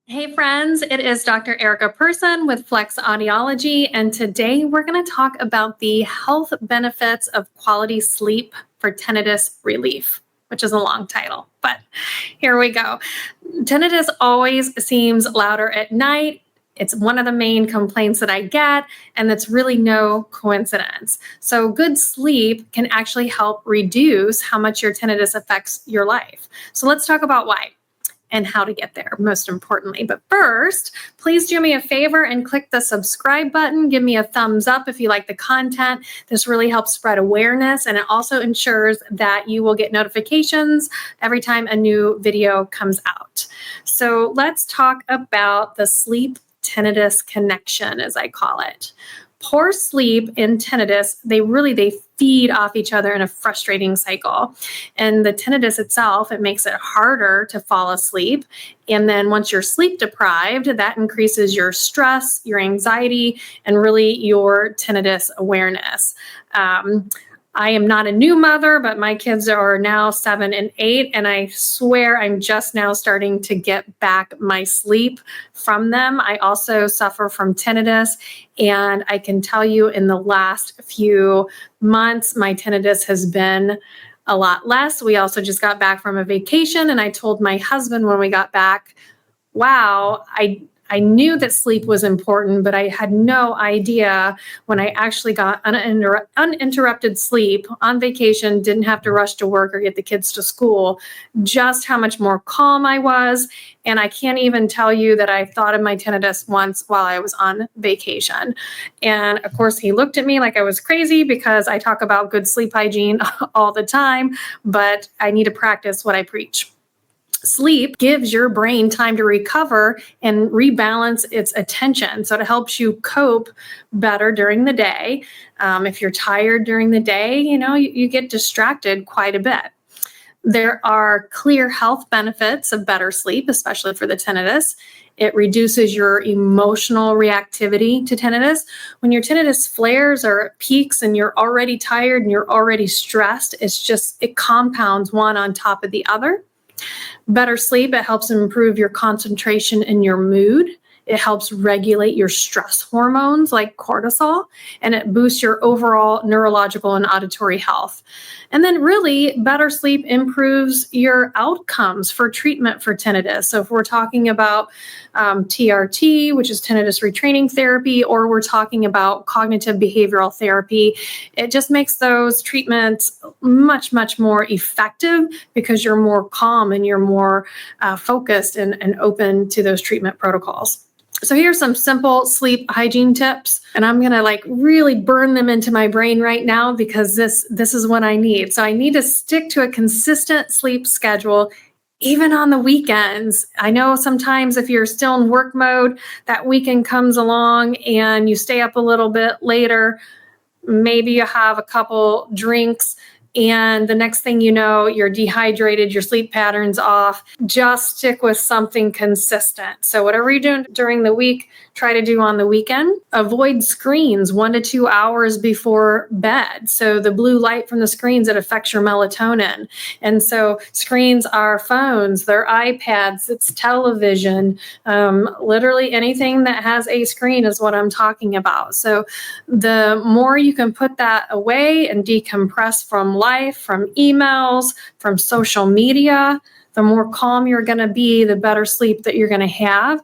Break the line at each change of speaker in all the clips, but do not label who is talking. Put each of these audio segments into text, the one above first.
Hey friends, it is Dr. Erica Person with Flex Audiology, and today we're going to talk about the health benefits of quality sleep for tinnitus relief, which is a long title, but here we go. Tinnitus always seems louder at night. It's one of the main complaints that I get, and that's really no coincidence. So good sleep can actually help reduce how much your tinnitus affects your life. So let's talk about why and how to get there, most importantly. But first, please do me a favor and click the subscribe button. Give me a thumbs up if you like the content. This really helps spread awareness, and it also ensures that you will get notifications every time a new video comes out. So let's talk about the sleep tinnitus connection, as I call it. Poor sleep and tinnitus, they feed off each other in a frustrating cycle. And the tinnitus itself, it makes it harder to fall asleep. And then once you're sleep deprived, that increases your stress, your anxiety, and really your tinnitus awareness. I am not a new mother, but my kids are now 7 and 8, and I swear I'm just now starting to get back my sleep from them. I also suffer from tinnitus, and I can tell you in the last few months, my tinnitus has been a lot less. We also just got back from a vacation, and I told my husband when we got back, wow, I knew that sleep was important, but I had no idea when I actually got uninterrupted sleep on vacation, didn't have to rush to work or get the kids to school, just how much more calm I was. And I can't even tell you that I thought of my tinnitus once while I was on vacation. And of course, he looked at me like I was crazy because I talk about good sleep hygiene all the time, but I need to practice what I preach. Sleep gives your brain time to recover and rebalance its attention. So it helps you cope better during the day. If you're tired during the day, you get distracted quite a bit. There are clear health benefits of better sleep, especially for the tinnitus. It reduces your emotional reactivity to tinnitus. When your tinnitus flares or peaks and you're already tired and you're already stressed, it compounds one on top of the other. Better sleep, it helps improve your concentration and your mood. It helps regulate your stress hormones like cortisol, and it boosts your overall neurological and auditory health. And then really, better sleep improves your outcomes for treatment for tinnitus. So if we're talking about TRT, which is tinnitus retraining therapy, or we're talking about cognitive behavioral therapy, it just makes those treatments much, much more effective because you're more calm and you're more focused and open to those treatment protocols. So here's some simple sleep hygiene tips, and I'm going to really burn them into my brain right now because this is what I need. So I need to stick to a consistent sleep schedule even on the weekends. I know sometimes if you're still in work mode, that weekend comes along and you stay up a little bit later. Maybe you have a couple drinks, and the next thing you know, you're dehydrated, your sleep pattern's off. Just stick with something consistent. So whatever you're doing during the week, try to do on the weekend. Avoid screens 1 to 2 hours before bed. So the blue light from the screens, it affects your melatonin. And so screens are phones, they're iPads, it's television, literally anything that has a screen is what I'm talking about. So the more you can put that away and decompress from life, from emails, from social media, the more calm you're going to be, the better sleep that you're going to have.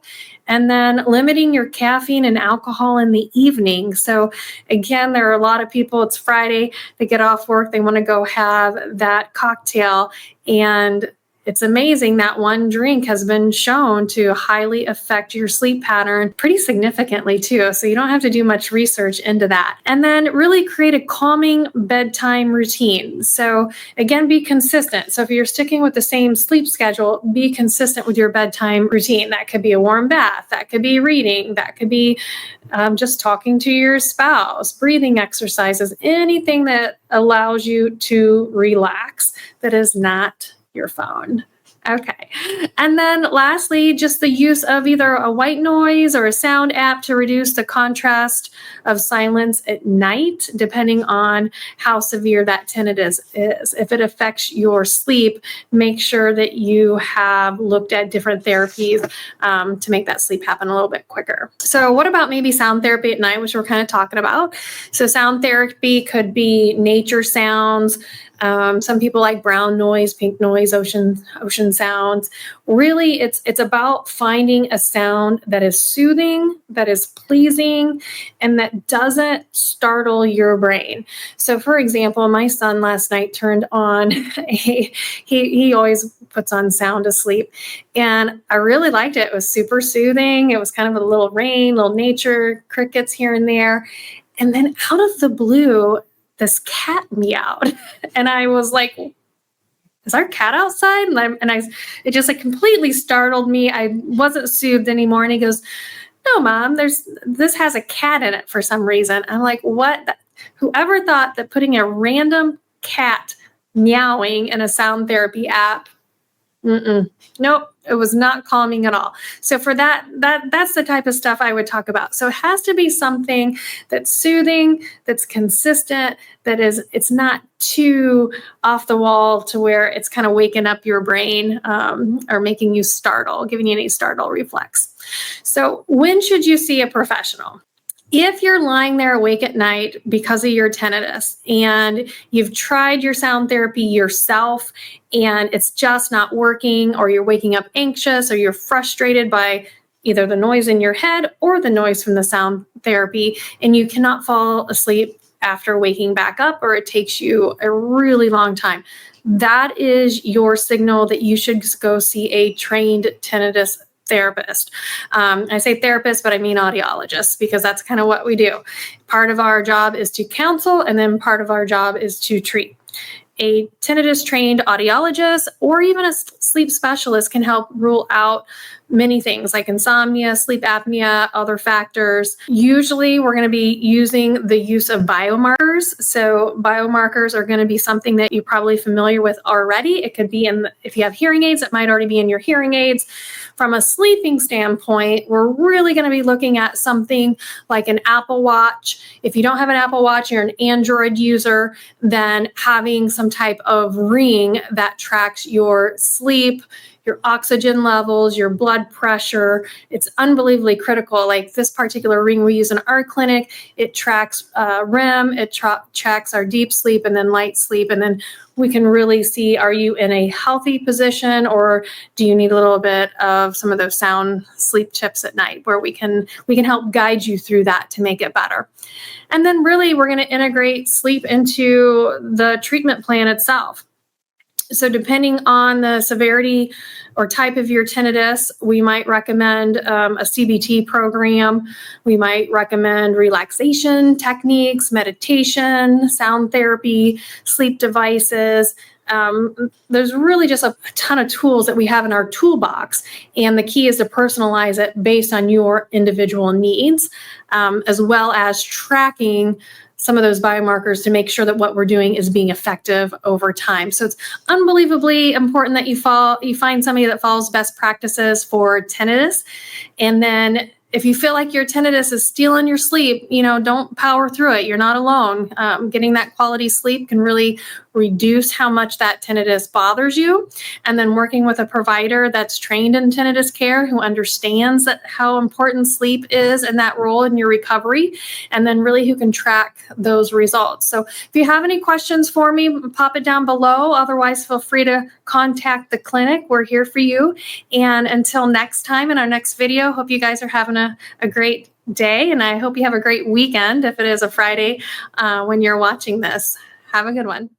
And then limiting your caffeine and alcohol in the evening. So again, there are a lot of people, it's Friday, they get off work, they want to go have that cocktail, and it's amazing that one drink has been shown to highly affect your sleep pattern pretty significantly too. So you don't have to do much research into that. And then really create a calming bedtime routine. So again, be consistent. So if you're sticking with the same sleep schedule, be consistent with your bedtime routine. That could be a warm bath. That could be reading. That could be just talking to your spouse, breathing exercises, anything that allows you to relax that is not your phone. Okay. And then lastly, just the use of either a white noise or a sound app to reduce the contrast of silence at night, depending on how severe that tinnitus is. If it affects your sleep, make sure that you have looked at different therapies to make that sleep happen a little bit quicker. So what about maybe sound therapy at night, which we're kind of talking about? So sound therapy could be nature sounds. Some people like brown noise, pink noise, ocean sounds. Really, it's about finding a sound that is soothing, that is pleasing, and that doesn't startle your brain. So, for example, my son last night turned on he always puts on sound asleep, and I really liked it. It was super soothing. It was kind of a little rain, little nature, crickets here and there, and then out of the blue, this cat meowed. And I was like, is our cat outside? It just like completely startled me. I wasn't soothed anymore. And he goes, no, Mom, this has a cat in it for some reason. I'm like, what? Whoever thought that putting a random cat meowing in a sound therapy app, nope, it was not calming at all. So for that's the type of stuff I would talk about. So it has to be something that's soothing, that's consistent, it's not too off the wall to where it's kind of waking up your brain or making you startle, giving you any startle reflex. So when should you see a professional? If you're lying there awake at night because of your tinnitus and you've tried your sound therapy yourself and it's just not working, or you're waking up anxious, or you're frustrated by either the noise in your head or the noise from the sound therapy, and you cannot fall asleep after waking back up, or it takes you a really long time, that is your signal that you should go see a trained tinnitus therapist. I say therapist, but I mean audiologist, because that's kind of what we do. Part of our job is to counsel, and then part of our job is to treat. A tinnitus trained audiologist or even a sleep specialist can help rule out many things like insomnia, sleep apnea, other factors. Usually we're going to be using the use of biomarkers. So biomarkers are going to be something that you're probably familiar with already. It could be if you have hearing aids, it might already be in your hearing aids. From a sleeping standpoint, we're really going to be looking at something like an Apple Watch. If you don't have an Apple Watch, you're an Android user, then having some type of ring that tracks your sleep, your oxygen levels, your blood pressure. It's unbelievably critical. Like this particular ring we use in our clinic, it tracks REM, it tracks our deep sleep and then light sleep. And then we can really see, are you in a healthy position, or do you need a little bit of some of those sound sleep tips at night, where we can help guide you through that to make it better. And then really we're going to integrate sleep into the treatment plan itself. So depending on the severity or type of your tinnitus, we might recommend a CBT program. We might recommend relaxation techniques, meditation, sound therapy, sleep devices. There's really just a ton of tools that we have in our toolbox. And the key is to personalize it based on your individual needs, as well as tracking some of those biomarkers to make sure that what we're doing is being effective over time. So it's unbelievably important that you find somebody that follows best practices for tinnitus. And then if you feel like your tinnitus is stealing your sleep, don't power through it. You're not alone. Getting that quality sleep can really reduce how much that tinnitus bothers you. And then working with a provider that's trained in tinnitus care, who understands how important sleep is in that role in your recovery, and then really who can track those results. So if you have any questions for me, pop it down below. Otherwise, feel free to contact the clinic. We're here for you. And until next time in our next video, hope you guys are having a great day, and I hope you have a great weekend if it is a Friday when you're watching this. Have a good one.